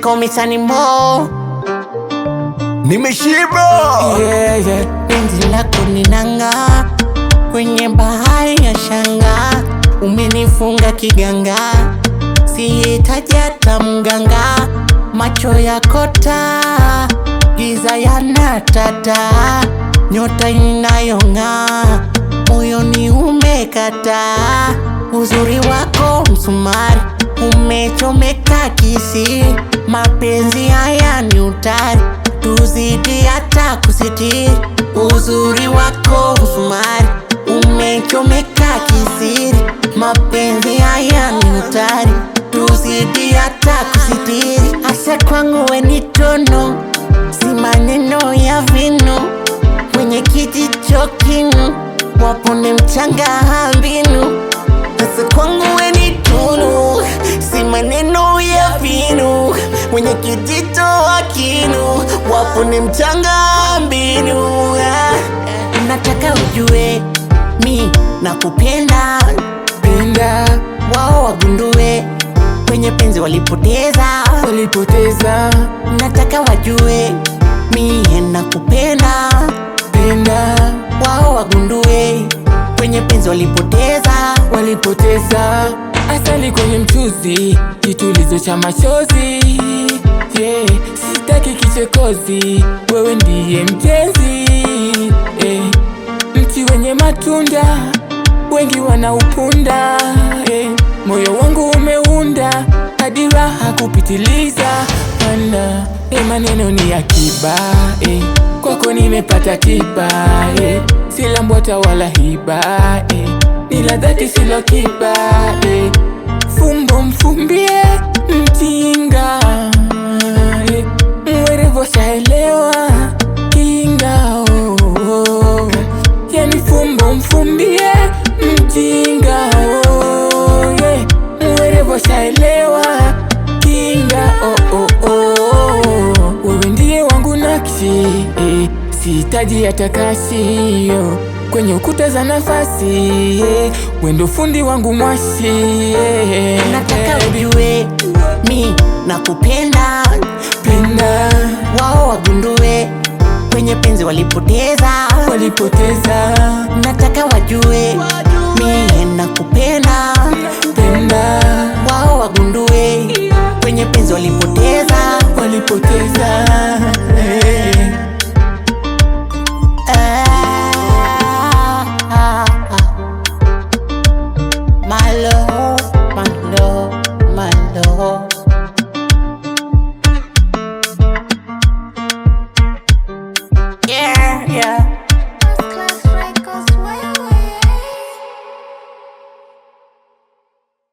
call me Sunny Mo. Nimeshiba. Penzi lako ninang'aa kwenye bahari ya shanga, umenifunga kiganga, sihitaji hata mganga. Macho yako taa, giza yanatata, nyota inayong'aa, moyoni umekataa. Uzuri wako msumari, umechomeka kisi, mapenzi haya ni utari, tuzidi hata kusitiri. Uzuri wako msumari, umechomeka kisiri, mapenzi haya ni utari, tuzidi hata kusitiri. Asa kwangu we ni tono, si maneno ya vino, kwenye kijicho kinu, wapone mchanga hambinu. Asa kwangu we ni tono, si maneno ya vino, kwenye kijicho kinu, wapone mchanga hambinu. Nataka ujue mi nakupenda, penda wao wagundue kwenye penzi walipoteza. Nataka wajue mi nakupenda, penda wao wagundue kwenye penzi walipoteza. Asali kwenye mchuzi, kitulizo cha machozi, yeah. Sitaki kichokozi, wewe ndiye mjenzi, yeah. Mti wenye matunda, wengi wanaupunda, yeah. Moyo wangu umeunda hadi raha kupitiliza, mana maneno ni akiba, yeah. Kwako nimepata tiba, yeah. Sila mbwata wala hiba, yeah. Ni la dhati silo kiba, yeah. Fumbo mfumbie mjinga, yeah. Mwerevo shaelewa kinga, oh. Yani fumbo mfumbie mjinga, oh, yeah. Mwerevo shaelewa kinga, oh, oh, oh. Wewe ndiye wangu nakshi, eh. Sihitaji hata kashi, oh. Kwenye ukuta za nafasi, yeah. Wendo fundi wangu mwashi, yeah. Nataka ujue mi nakupenda, penda wao wagundue kwenye penzi walipoteza. Nataka wajue mi nakupenda, penda wao wagundue kwenye penzi walipoteza.